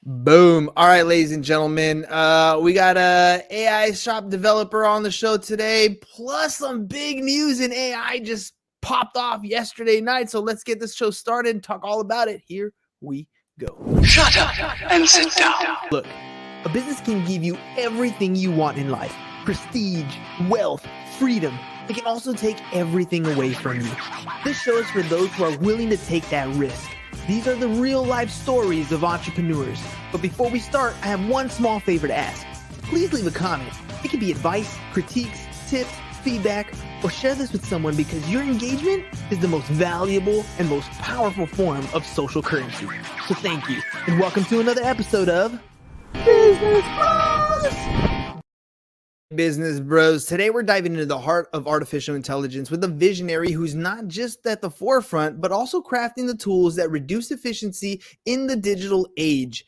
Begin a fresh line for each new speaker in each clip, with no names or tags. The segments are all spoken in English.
Boom. All right, ladies and gentlemen, we got a AI shop developer on the show today, plus some big news in AI just popped off yesterday night. So let's get this show started and talk all about it. Here we go.
Shut up and sit down.
Look, a business can give you everything you want in life: prestige, wealth, freedom. It can also take everything away from you. This show is for those who are willing to take that risk. These are the real life stories of entrepreneurs. But before we start, I have one small favor to ask. Please leave a comment. It can be advice, critiques, tips, feedback, or share this with someone because your engagement is the most valuable and most powerful form of social currency. So thank you, and welcome to another episode of Business Bros. Business Bros. Today we're diving into the heart of artificial intelligence with a visionary who's not just at the forefront, but also crafting the tools that reduce efficiency in the digital age.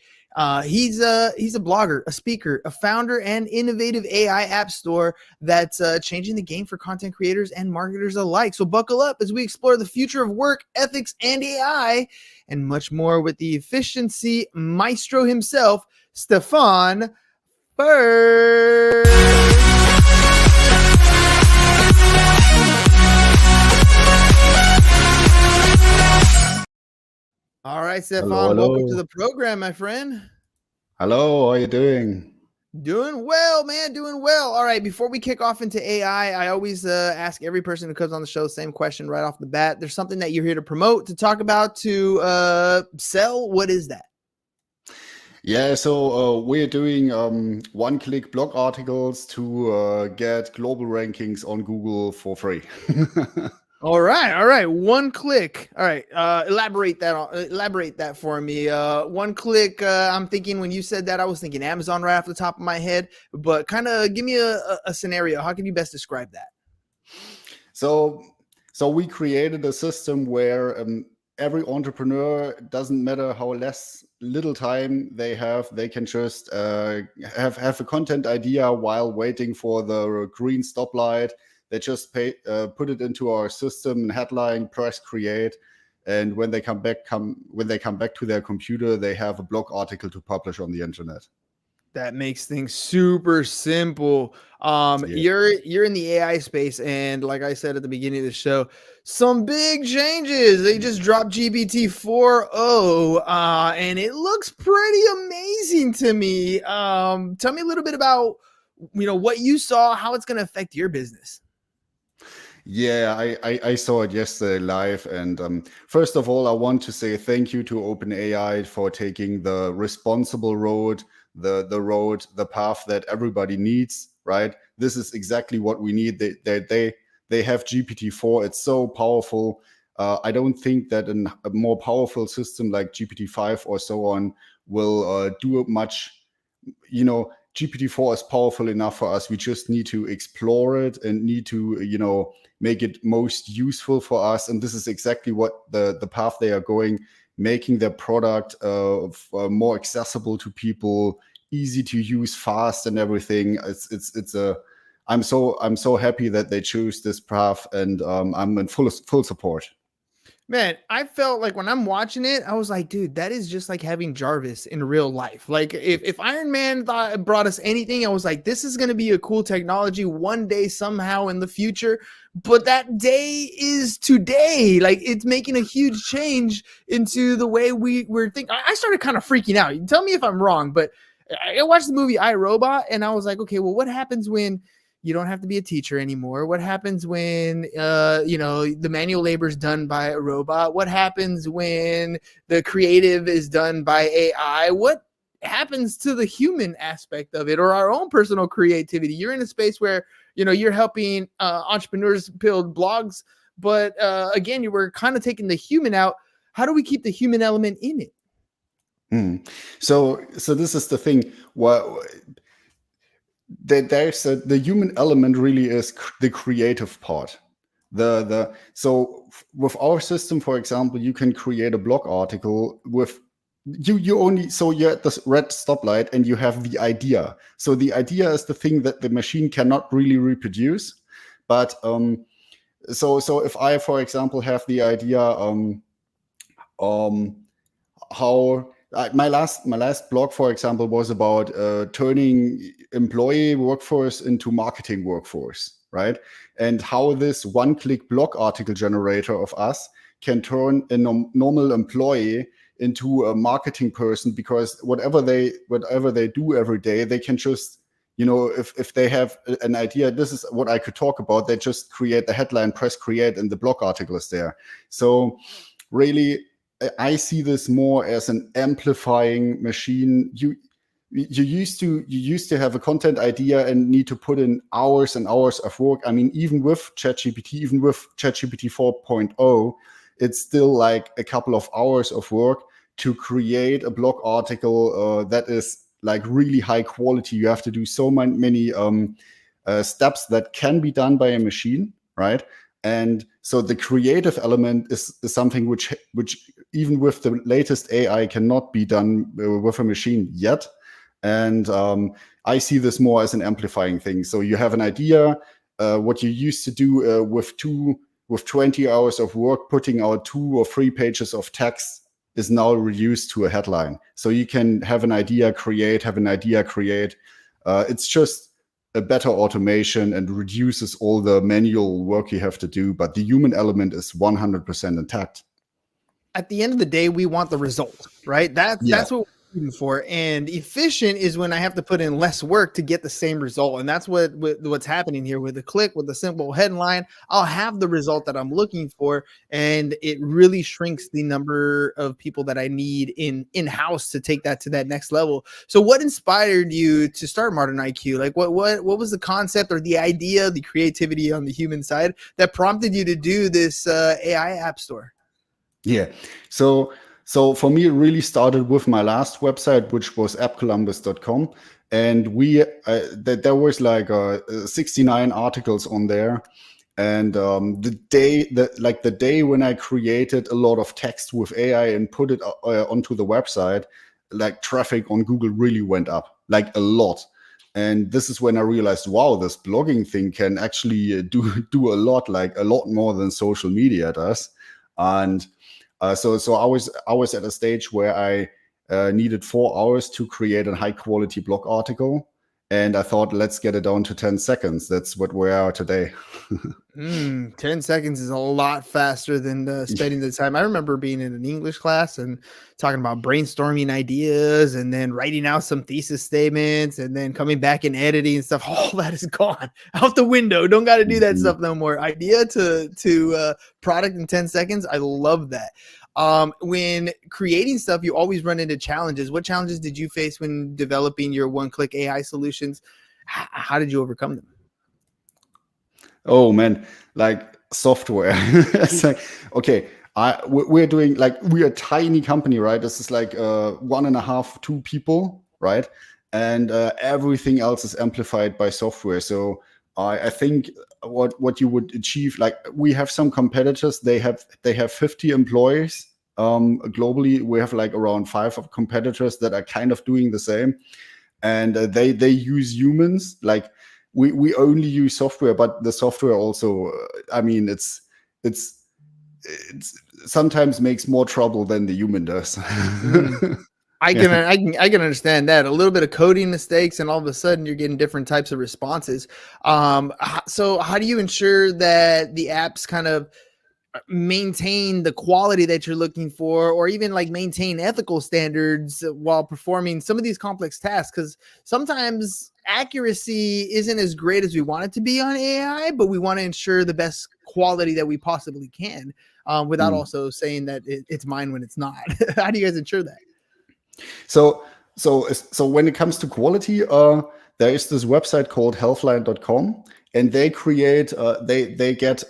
He's a blogger, a speaker, a founder, and innovative AI app store that's changing the game for content creators and marketers alike. So buckle up as we explore the future of work, ethics, and AI, and much more with the efficiency maestro himself, Stefan Fehr. All right, Stefan, welcome to the program, my friend.
Hello, how are you doing?
Doing well, man, doing well. All right, before we kick off into AI, I always ask every person who comes on the show the same question right off the bat. There's something that you're here to promote, to talk about, to sell. What is that?
Yeah, so we're doing one-click blog articles to get global rankings on Google for free.
All right. One click. All right. Elaborate that for me. One click. I'm thinking when you said that, I was thinking Amazon right off the top of my head, but kind of give me a scenario. How can you best describe that?
So we created a system where every entrepreneur, doesn't matter how little time they have, they can just have a content idea while waiting for the green stoplight. They just put it into our system, headline, press create, and when they come back to their computer, they have a blog article to publish on the internet.
That makes things super simple. You're in the AI space, and like I said at the beginning of the show, some big changes. They just dropped GPT 4.0, and it looks pretty amazing to me. Tell me a little bit about what you saw, how it's going to affect your business.
Yeah, I saw it yesterday live. And first of all, I want to say thank you to OpenAI for taking the responsible road, the path that everybody needs, right? This is exactly what we need. They have GPT-4. It's so powerful. I don't think that a more powerful system like GPT-5 or so on will do much. GPT-4 is powerful enough for us. We just need to explore it and need to, make it most useful for us. And this is exactly what the path they are going, making their product more accessible to people, easy to use, fast, and everything. I'm so happy that they chose this path, and I'm in full support.
Man, I felt like when I'm watching it, I was like, dude, that is just like having Jarvis in real life. Like if Iron Man brought us anything, I was like, this is going to be a cool technology one day, somehow in the future. But that day is today. Like it's making a huge change into the way we're thinking. I started kind of freaking out. You tell me if I'm wrong, but I watched the movie I, Robot, and I was like, okay, well, what happens when you don't have to be a teacher anymore? What happens when, the manual labor is done by a robot? What happens when the creative is done by AI? What happens to the human aspect of it, or our own personal creativity? You're in a space where, you're helping entrepreneurs build blogs, but again, you were kind of taking the human out. How do we keep the human element in it?
So this is the thing. The human element really is the creative part. So with our system, for example, you can create a blog article with you're at the red stoplight and you have the idea. So the idea is the thing that the machine cannot really reproduce. But so if I, for example, have the idea how my last blog, for example, was about turning employee workforce into marketing workforce, right? And how this one-click blog article generator of us can turn a normal employee into a marketing person, because whatever they do every day, they can just, if they have an idea, this is what I could talk about, they just create the headline, press create, and the blog article is there. So really, I see this more as an amplifying machine. You used to have a content idea and need to put in hours and hours of work. I mean, even with ChatGPT 4.0, it's still like a couple of hours of work to create a blog article that is like really high quality. You have to do so many steps that can be done by a machine, right? And so the creative element is something which even with the latest AI cannot be done with a machine yet. And I see this more as an amplifying thing. So you have an idea, what you used to do with 20 hours of work, putting out 2 or 3 pages of text is now reduced to a headline. So you can have an idea, create. It's just a better automation and reduces all the manual work you have to do. But the human element is 100% intact.
At the end of the day, we want the result, right? That's what we're looking for. And efficient is when I have to put in less work to get the same result. And that's what's happening here with a click, with a simple headline. I'll have the result that I'm looking for, and it really shrinks the number of people that I need in-house to take that to that next level. So what inspired you to start Modern IQ? Like what was the concept or the idea, the creativity on the human side that prompted you to do this AI app store?
Yeah. So for me, it really started with my last website, which was appcolumbus.com. And there was like 69 articles on there. And the day when I created a lot of text with AI and put it onto the website, like traffic on Google really went up, like a lot. And this is when I realized, wow, this blogging thing can actually do a lot, like a lot more than social media does. And so I was at a stage where I needed 4 hours to create a high quality blog article, and I thought, let's get it down to 10 seconds. That's what we are today.
10 seconds is a lot faster than spending the time. I remember being in an English class and talking about brainstorming ideas and then writing out some thesis statements and then coming back and editing and stuff. All that is gone out the window. Don't got to do that stuff no more. Idea to product in 10 seconds. I love that. When creating stuff, you always run into challenges. What challenges did you face when developing your one-click AI solutions? How did you overcome them?
Oh man, like software. It's like, okay, we're doing, like, we're a tiny company, right? This is like 1.5, 2 people, right? And everything else is amplified by software. So I think what you would achieve, like, we have some competitors, they have 50 employees globally. We have like around 5 competitors that are kind of doing the same, and they use humans. Like, we only use software, but the software also, I mean, it's sometimes makes more trouble than the human does.
I can understand that. A little bit of coding mistakes, and all of a sudden you're getting different types of responses. So how do you ensure that the apps kind of maintain the quality that you're looking for, or even like maintain ethical standards while performing some of these complex tasks? Because sometimes accuracy isn't as great as we want it to be on AI, but we want to ensure the best quality that we possibly can, without also saying that it's mine when it's not. How do you guys ensure that?
So when it comes to quality, there is this website called healthline.com, and they create they get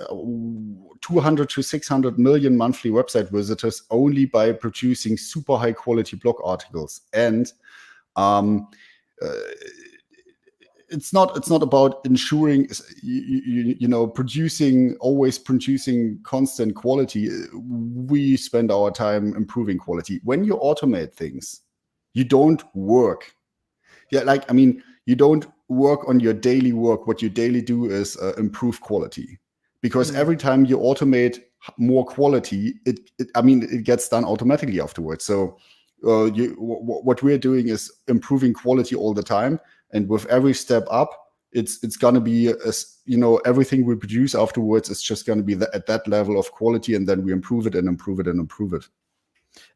200 to 600 million monthly website visitors only by producing super high quality blog articles. And it's not about ensuring always producing constant quality. We spend our time improving quality. When you automate things, you don't work. Yeah, like, I mean, you don't work on your daily work. What you daily do is improve quality, because every time you automate more quality, it gets done automatically afterwards. So what we're doing is improving quality all the time, and with every step up, it's going to be everything we produce afterwards is just going to be at that level of quality, and then we improve it and improve it and improve it.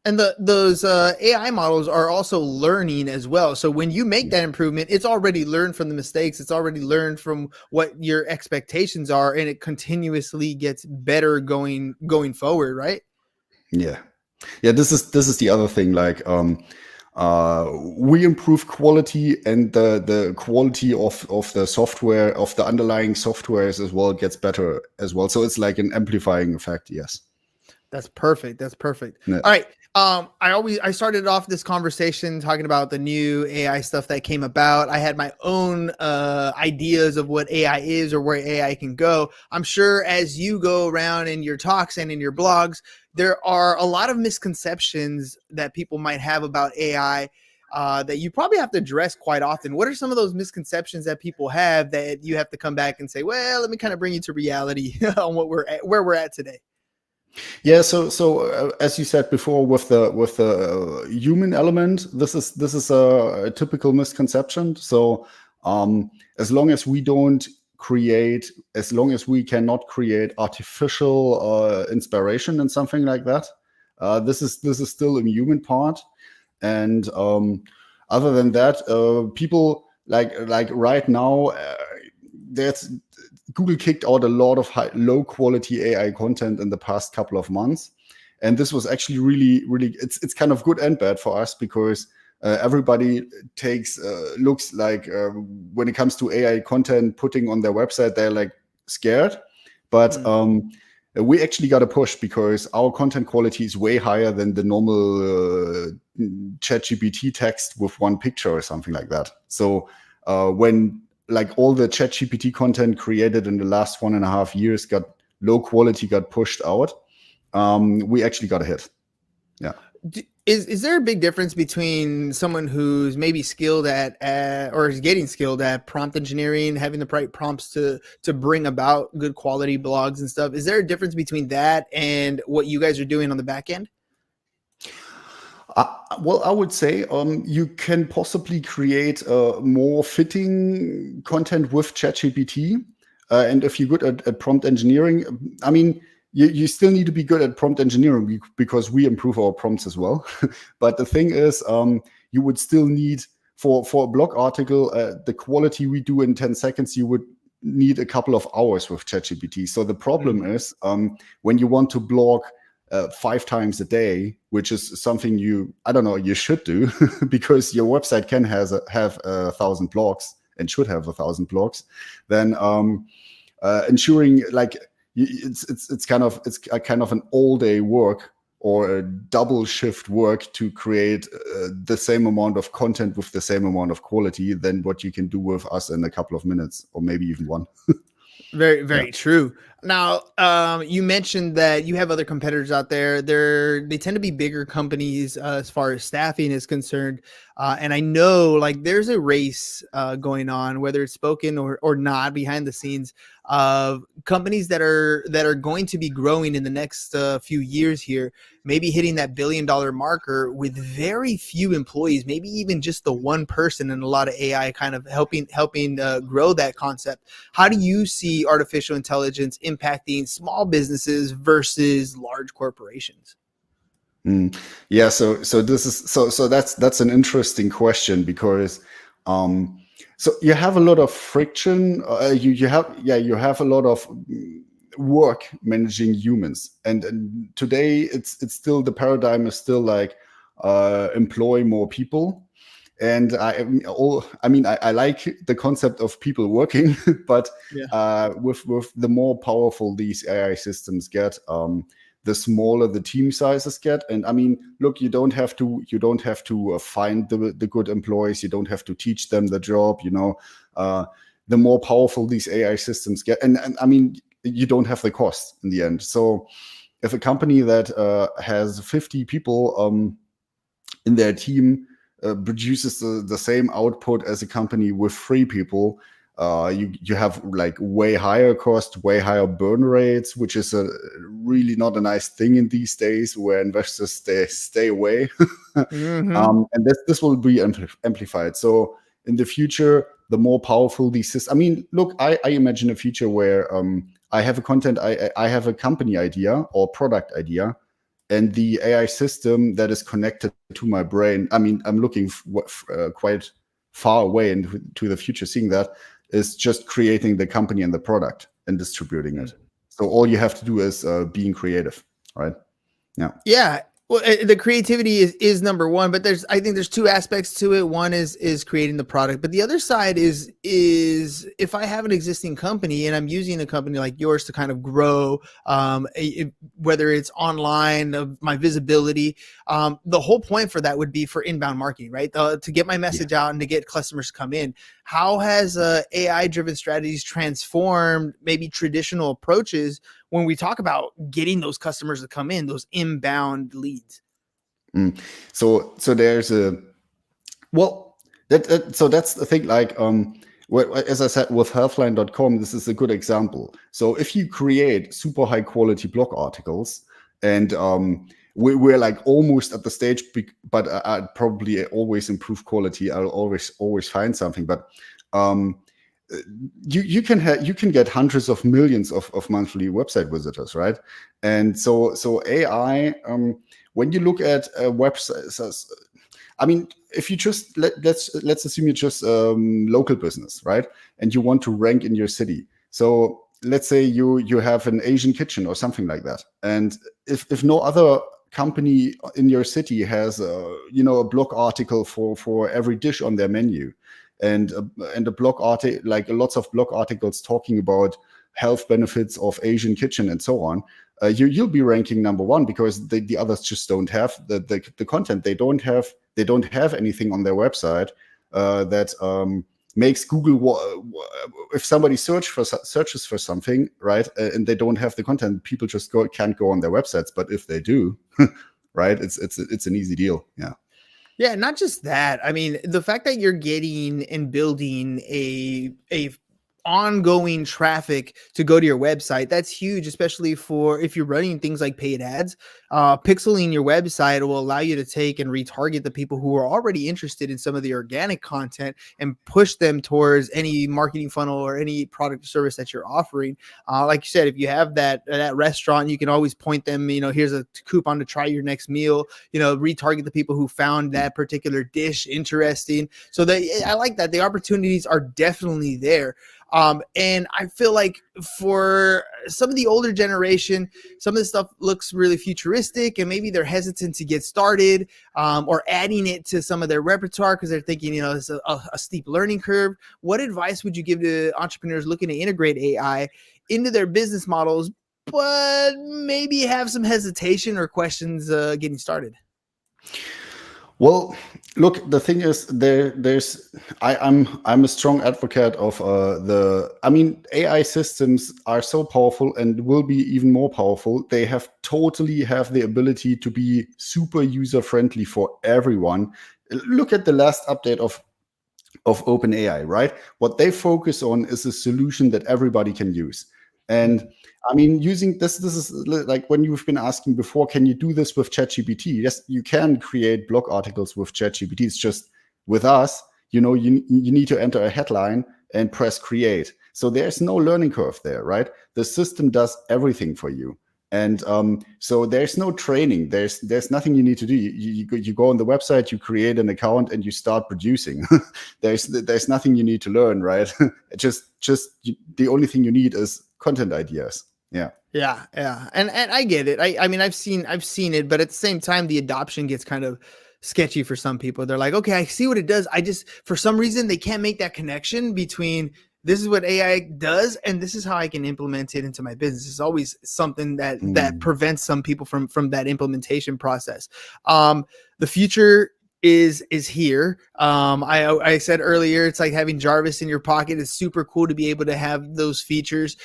And those AI models are also learning as well. So when you make that improvement, it's already learned from the mistakes. It's already learned from what your expectations are, and it continuously gets better going forward, right?
Yeah. This is the other thing. Like, we improve quality, and the quality of the software, of the underlying softwares as well, gets better as well. So it's like an amplifying effect. Yes.
That's perfect. That's perfect.
Yeah.
All right. I started off this conversation talking about the new AI stuff that came about. I had my own ideas of what AI is or where AI can go. I'm sure as you go around in your talks and in your blogs, there are a lot of misconceptions that people might have about AI that you probably have to address quite often. What are some of those misconceptions that people have that you have to come back and say, well, let me kind of bring you to reality on where we're at today?
Yeah, so as you said before, with the human element, this is a typical misconception. So as long as we don't create, as long as we cannot create artificial inspiration and something like that, this is still a human part. And other than that, people like right now, there's Google kicked out a lot of low quality AI content in the past couple of months, and this was actually really it's kind of good and bad for us, because everybody looks like, when it comes to AI content putting on their website, they're like scared, but we actually got a push, because our content quality is way higher than the normal ChatGPT text with one picture or something like that. So when like all the ChatGPT content created in the last 1.5 years got low quality, got pushed out, we actually got a hit. Yeah.
Is there a big difference between someone who's maybe skilled at or is getting skilled at prompt engineering, having the right prompts to bring about good quality blogs and stuff? Is there a difference between that and what you guys are doing on the back end?
Well, I would say you can possibly create more fitting content with ChatGPT. And if you're good at prompt engineering, I mean, you still need to be good at prompt engineering, because we improve our prompts as well. But the thing is, you would still need, for a blog article, the quality we do in 10 seconds, you would need a couple of hours with ChatGPT. So the problem is, when you want to blog 5 times a day, which is something you should do, because your website can have 1,000 blogs and should have 1,000 blogs, then ensuring, like, it's kind of an all day work or a double shift work to create the same amount of content with the same amount of quality than what you can do with us in a couple of minutes, or maybe even one.
Very, very true. Now, you mentioned that you have other competitors out there. They tend to be bigger companies as far as staffing is concerned. And I know, like, there's a race going on, whether it's spoken or not, behind the scenes, of companies that are going to be growing in the next few years here, maybe hitting that $1 billion marker with very few employees, maybe even just the one person, and a lot of AI kind of helping grow that concept. How do you see artificial intelligence impacting small businesses versus large corporations?
Yeah, so this is so that's an interesting question, because so you have a lot of friction. You have a lot of work managing humans, and today it's still, the paradigm is still like, employ more people. And I like the concept of people working, but with the more powerful these AI systems get, the smaller the team sizes get. And I mean, look, you don't have to find the good employees. You don't have to teach them the job. The more powerful these AI systems get, and I mean, you don't have the cost in the end. So if a company that has 50 people in their team produces the same output as a company with 3 people, You have like way higher cost, way higher burn rates, which is really not a nice thing in these days where investors stay away. And this will be amplified. So in the future, the more powerful these systems. I mean, look, I imagine a future where I have I have a company idea or product idea, and the AI system that is connected to my brain. I mean, I'm looking quite far away into the future, seeing that is just creating the company and the product and distributing it. So all you have to do is being creative, right?
Yeah. Well, the creativity is number one, but I think there's two aspects to it. One is creating the product, but the other side is if I have an existing company and I'm using a company like yours to kind of grow, whether it's online, my visibility, the whole point for that would be for inbound marketing, right? To get my message out and to get customers to come in. How has AI-driven strategies transformed maybe traditional approaches when we talk about getting those customers to come in, those inbound leads?
So there's so that's the thing. Like as I said with healthline.com, this is a good example. So if you create super high quality blog articles, and we're like almost at the stage, but I'd probably always improve quality. I'll always find something, but you can get hundreds of millions of monthly website visitors, right? And so AI, when you look at websites, I mean, if you just let's assume you're just local business, right? And you want to rank in your city. So let's say you have an Asian kitchen or something like that, and if no other company in your city has a blog article for every dish on their menu, and a blog article, like lots of blog articles talking about health benefits of Asian kitchen and so on, you'll be ranking number one, because the others just don't have the content. They don't have anything on their website that makes Google, if somebody searches for something, right, and they don't have the content, people just can't go on their websites. But if they do, right, it's an easy deal.
Yeah, not just that. I mean, the fact that you're getting and building a ongoing traffic to go to your website, that's huge, especially for if you're running things like paid ads. Pixeling your website will allow you to take and retarget the people who are already interested in some of the organic content and push them towards any marketing funnel or any product or service that you're offering. Like you said, if you have that restaurant, you can always point them, here's a coupon to try your next meal, retarget the people who found that particular dish interesting. So I like that. The opportunities are definitely there. And I feel like for some of the older generation, some of this stuff looks really futuristic, and maybe they're hesitant to get started, or adding it to some of their repertoire because they're thinking, it's a steep learning curve. What advice would you give to entrepreneurs looking to integrate AI into their business models, but maybe have some hesitation or questions getting started?
Well, look, the thing is, I'm a strong advocate of AI systems are so powerful and will be even more powerful. They totally have the ability to be super user friendly for everyone. Look at the last update of OpenAI, right? What they focus on is a solution that everybody can use. And I mean, using this is like when you've been asking before, can you do this with ChatGPT? Yes, you can create blog articles with ChatGPT. It's just with us, you need to enter a headline and press create. So there's no learning curve there, right? The system does everything for you. And so there's no training. There's nothing you need to do. You go on the website, you create an account, and you start producing. there's nothing you need to learn, right? just the only thing you need is content ideas. Yeah.
And I get it. I mean, I've seen it, but at the same time, the adoption gets kind of sketchy for some people. They're like, okay, I see what it does. For some reason, they can't make that connection between this is what AI does and this is how I can implement it into my business. It's always something that prevents some people from that implementation process. The future is here. I said earlier, it's like having Jarvis in your pocket. It's super cool to be able to have those features.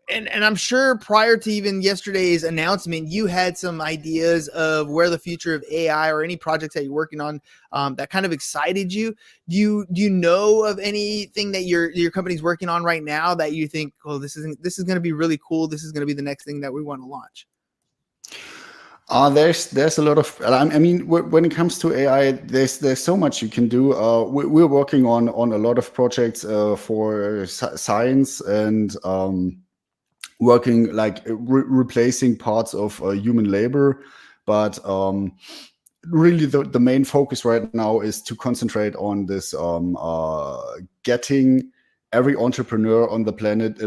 And I'm sure prior to even yesterday's announcement, you had some ideas of where the future of AI or any projects that you're working on that kind of excited you. Do you know of anything that your company's working on right now that you think, oh, this is going to be really cool. This is going to be the next thing that we want to launch?
There's a lot of, I mean, when it comes to AI, there's so much you can do. We're working on a lot of projects for science and working like replacing parts of human labor. But really the main focus right now is to concentrate on this getting every entrepreneur on the planet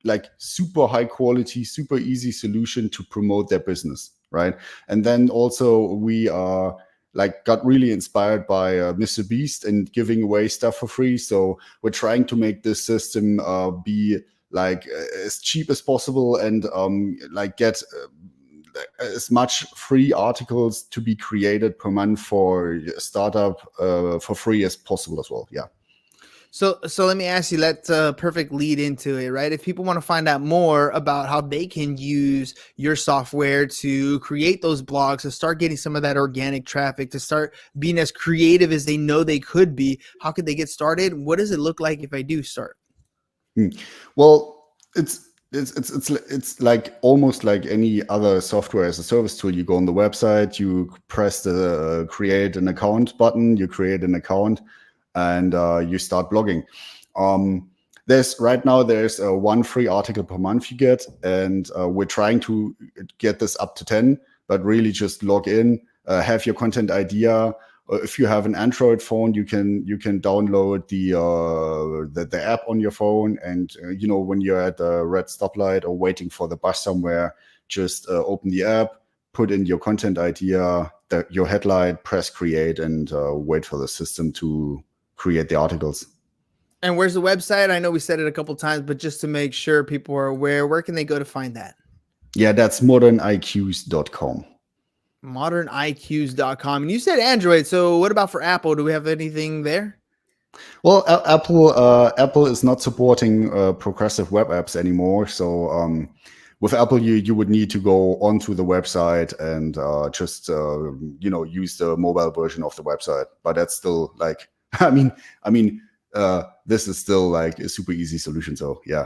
like super high quality, super easy solution to promote their business, right? And then also we are like got really inspired by Mr. Beast and giving away stuff for free. So we're trying to make this system be like as cheap as possible and like get as much free articles to be created per month for a startup for free as possible as well. Yeah.
So let me ask you, that's a perfect lead into it, right? If people want to find out more about how they can use your software to create those blogs, to start getting some of that organic traffic, to start being as creative as they know they could be, how could they get started? What does it look like if I do start?
Well, it's like almost like any other software as a service tool. You go on the website, you press the create an account button, you create an account, and you start blogging. There's one free article per month you get, and we're trying to get this up to 10, but really just log in, have your content idea. If you have an Android phone, you can download the app on your phone, and you know, when you're at a red stoplight or waiting for the bus somewhere, just open the app, put in your content idea, your headline, press create, and wait for the system to create the articles.
And where's the website? I know we said it a couple times, but just to make sure people are aware, where can they go to find that?
Yeah, that's moderniqs.com.
moderniqs.com. And you said Android, so what about for Apple? Do we have anything there?
Well, Apple is not supporting progressive web apps anymore. So with Apple, you would need to go onto the website and just use the mobile version of the website. But that's still like, I mean, this is still like a super easy solution. So yeah.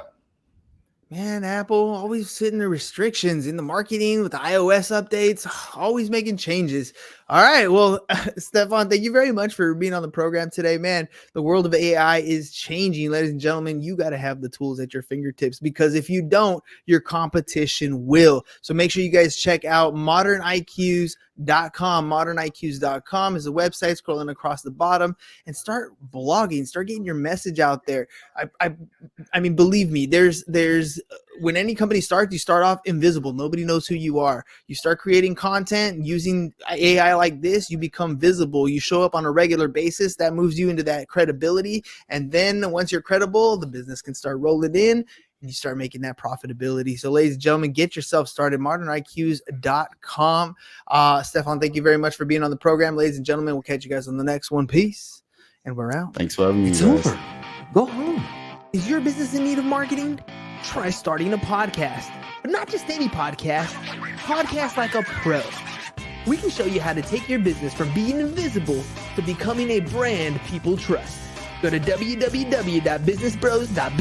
Man, Apple always setting the restrictions in the marketing with the iOS updates, always making changes. All right. Well, Stefan, thank you very much for being on the program today, man. The world of AI is changing, ladies and gentlemen. You got to have the tools at your fingertips, because if you don't, your competition will. So make sure you guys check out moderniqs.com. Moderniqs.com is the website, scrolling across the bottom, and start blogging, start getting your message out there. I mean, believe me, there's when any company starts, you start off invisible. Nobody knows who you are. You start creating content using AI like this, you become visible. You show up on a regular basis. That moves you into that credibility. And then once you're credible, the business can start rolling in and you start making that profitability. So ladies and gentlemen, get yourself started. moderniqs.com. Stefan, thank you very much for being on the program. Ladies and gentlemen, we'll catch you guys on the next one. Peace. And we're out.
Thanks for having me.
It's over. Go home. Is your business in need of marketing? Try starting a podcast, but not just any podcast. Podcast like a pro. We can show you how to take your business from being invisible to becoming a brand people trust. Go to www.businessbros.biz